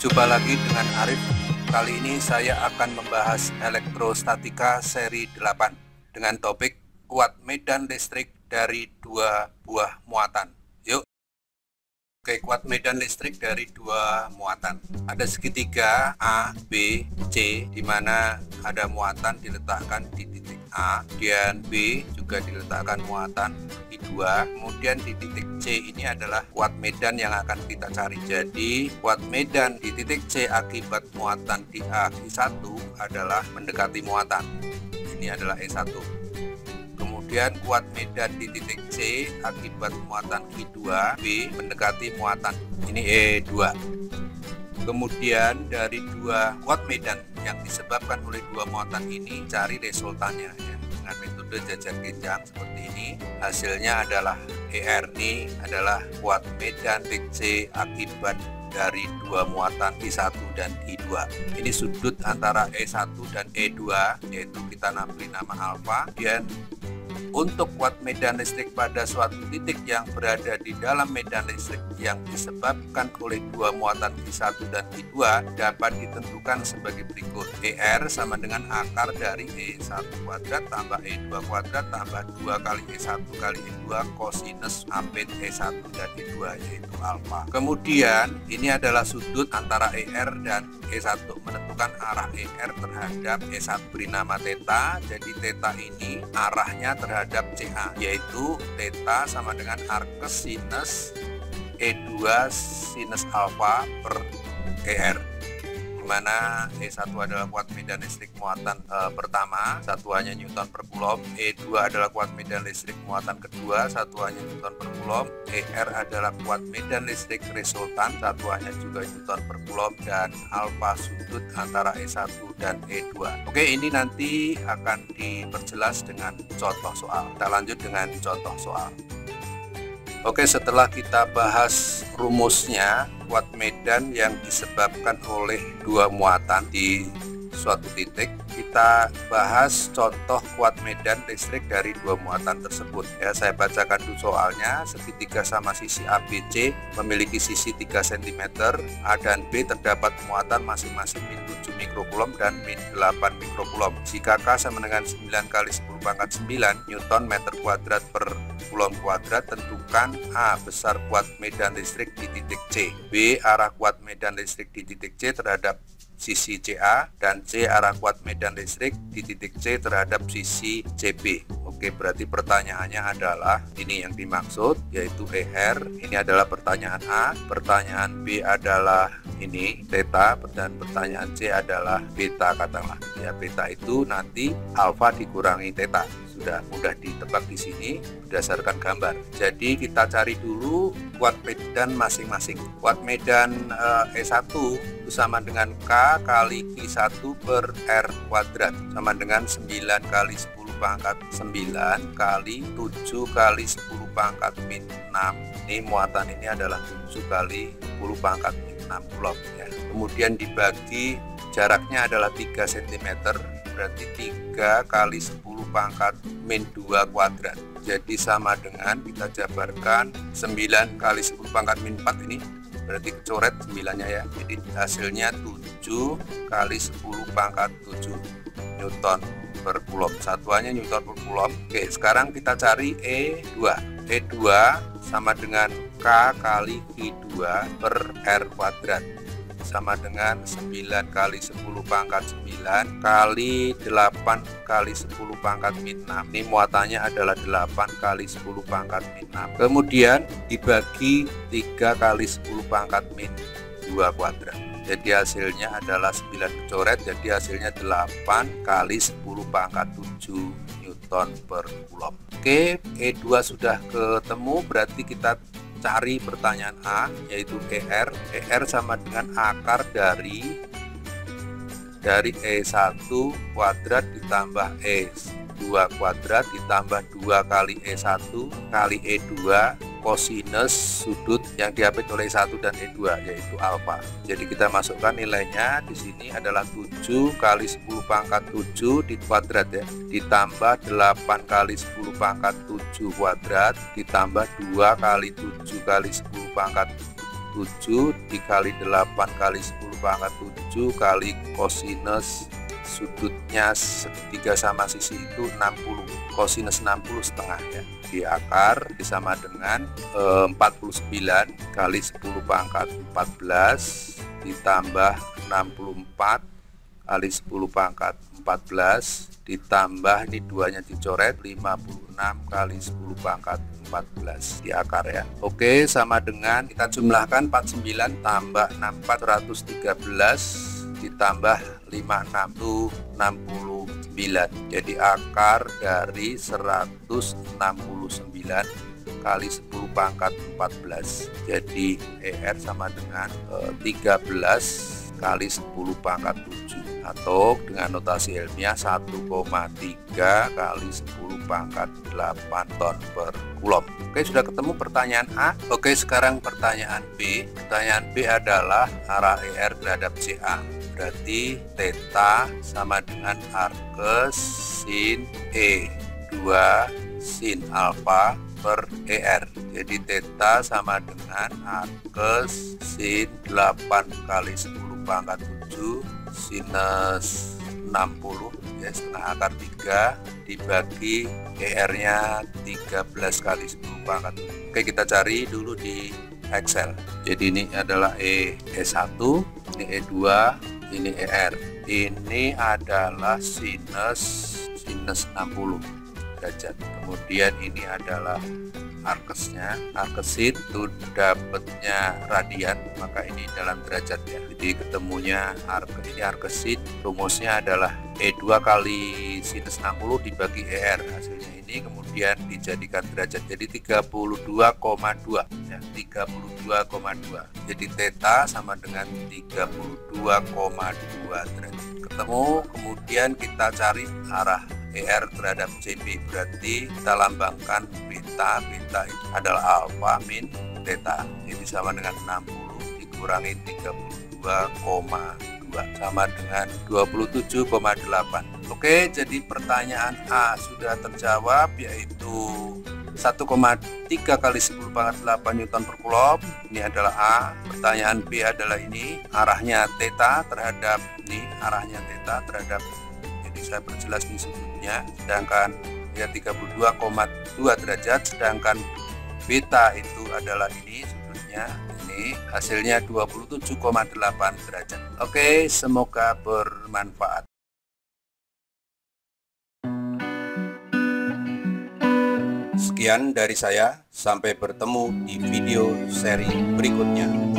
Jumpa lagi dengan Arif. Kali ini saya akan membahas elektrostatika seri 8 dengan topik kuat medan listrik dari dua buah muatan. Yuk. Oke, kuat medan listrik dari dua muatan. Ada segitiga A, B, C, di mana ada muatan diletakkan di titik A, dan B juga diletakkan muatan di 2. Kemudian di titik C ini adalah kuat medan yang akan kita cari. Jadi kuat medan di titik C akibat muatan di A I1 adalah mendekati muatan. Ini adalah E1. Kemudian kuat medan di titik C akibat muatan I2 B mendekati muatan, ini E2. Kemudian dari dua kuat medan yang disebabkan oleh dua muatan ini cari resultannya ya, dengan metode jajar genjang seperti ini. Hasilnya adalah ER. Ini adalah kuat medan titik C akibat dari dua muatan I1 dan I2. Ini sudut antara E1 dan E2, yaitu kita beri nama alfa. Dan untuk kuat medan listrik pada suatu titik yang berada di dalam medan listrik yang disebabkan oleh dua muatan I1 dan I2 dapat ditentukan sebagai berikut. ER sama dengan akar dari E1 kuadrat tambah E2 kuadrat tambah 2 kali E1 kali E2 kosinus ampit E1 dan E2, yaitu alfa. Kemudian ini adalah sudut antara ER dan E1, menentukan arah ER terhadap E1 beri nama theta. Jadi theta ini arahnya terhadap CA, yaitu theta sama dengan arkes sinus E2 sinus alfa per ER, di mana E1 adalah kuat medan listrik muatan pertama, satuannya Newton per Coulomb. E2 adalah kuat medan listrik muatan kedua, satuannya Newton per Coulomb. ER adalah kuat medan listrik resultan, satuannya juga Newton per Coulomb. Dan alfa sudut antara E1 dan E2. Oke, ini nanti akan diperjelas dengan contoh soal. Kita lanjut dengan contoh soal. Oke, setelah kita bahas rumusnya, kuat medan yang disebabkan oleh dua muatan di suatu titik, kita bahas contoh kuat medan listrik dari dua muatan tersebut. Ya, saya bacakan dulu soalnya. Segitiga sama sisi ABC memiliki sisi 3 cm. A dan B terdapat muatan masing-masing min 7 mikrocoulomb dan min 8 mikrocoulomb. Jika K sama dengan 9 kali 10 pangkat 9 Newton meter kuadrat per Coulomb kuadrat, tentukan A besar kuat medan listrik di titik C, B arah kuat medan listrik di titik C terhadap sisi CA, dan C arah kuat medan listrik di titik C terhadap sisi CB. Oke, berarti pertanyaannya adalah ini yang dimaksud, yaitu ER. Ini adalah pertanyaan A. Pertanyaan B adalah ini theta, dan pertanyaan C adalah beta, katakanlah ya. Beta itu nanti alfa dikurangi theta. Sudah mudah ditebak di sini berdasarkan gambar. Jadi kita cari dulu kuat medan masing-masing. Kuat medan E1 itu sama dengan K kali Q1 per R kuadrat, sama dengan 9 kali 10 pangkat 9 kali 7 kali 10 pangkat min 6. Ini muatan ini adalah 7 kali 10 pangkat min 6 Coulomb ya. Kemudian dibagi, jaraknya adalah 3 cm, berarti 3 kali 10 pangkat min 2 kuadrat. Jadi sama dengan, kita jabarkan 9 kali 10 pangkat min 4 ini, berarti kecoret 9-nya ya. Jadi hasilnya 7 kali 10 pangkat 7 Newton per Coulomb. Satuannya Newton per Coulomb. Oke, sekarang kita cari E2. E2 sama dengan K kali Q2 per R kuadrat, sama dengan 9 kali 10 pangkat 9 kali 8 kali 10 pangkat min 6. Ini muatannya adalah 8 kali 10 pangkat min 6. Kemudian dibagi 3 kali 10 pangkat min 2 kuadrat. Jadi hasilnya adalah 9 kecoret, jadi hasilnya 8 kali 10 pangkat 7 Newton per Coulomb. Oke, E2 sudah ketemu, berarti kita cari pertanyaan A, yaitu ER. ER sama dengan akar dari E1 kuadrat ditambah E2 kuadrat ditambah 2 kali E1 kali E2 kosinus sudut yang diapit oleh E1 dan E2, yaitu alfa. Jadi kita masukkan nilainya di sini adalah 7 kali 10 pangkat 7 di kuadrat ya, ditambah 8 kali 10 pangkat 7 kuadrat ditambah 2 kali 7 kali 10 pangkat 7 dikali 8 kali 10 pangkat 7 kali kosinus sudutnya segitiga sama sisi itu 60, kosinus 60 setengah ya. Di akar sama dengan 49 kali 10 pangkat 14 ditambah 64 kali 10 pangkat 14 ditambah ini duanya dicoret 56 kali 10 pangkat 14 di akar ya. Oke, sama dengan kita jumlahkan 49 tambah 64 113 ditambah 56 itu 69. Jadi akar dari 169 kali 10 pangkat 14. Jadi ER sama dengan 13 kali 10 pangkat 7 atau dengan notasi ilmiah 1,3 kali 10 pangkat 8 ton per kulom. Oke, sudah ketemu pertanyaan A. Oke, sekarang pertanyaan B. Pertanyaan B adalah arah ER terhadap CA. Berarti theta sama dengan arcus sin E 2 sin alpha per ER. Jadi theta sama dengan arcus sin 8 kali 10 pangkat 7 sinus 60 ya, setengah akar 3 dibagi ER nya 13 kali 10 pangkat. Oke, kita cari dulu di Excel. Jadi ini adalah E1, ini E2, ini ER. Ini adalah sinus 60 derajat. Kemudian ini adalah arkesnya, arkesin itu dapatnya radian, maka ini dalam derajat ya. Jadi ketemunya ini arkesin, rumusnya adalah E2 kali sinus 60 dibagi ER, hasilnya ini kemudian dijadikan derajat, jadi 32,2 ya, 32,2. Jadi theta sama dengan 32,2 derajat. Ketemu, kemudian kita cari arah ER terhadap CB, berarti kita lambangkan beta. Beta itu adalah alfa min theta, ini sama dengan 60 dikurangi 32,2 sama dengan 27,8. Oke, jadi pertanyaan A sudah terjawab, yaitu 1,3 kali 10 pangkat 8 Newton per kulom. Ini adalah A. Pertanyaan B adalah ini, arahnya theta terhadap ini, arahnya theta terhadap, jadi saya perjelas di sudutnya, sedangkan ya 32,2 derajat, sedangkan beta itu adalah ini sudutnya, ini hasilnya 27,8 derajat. Oke, semoga bermanfaat. Sekian dari saya, sampai bertemu di video seri berikutnya.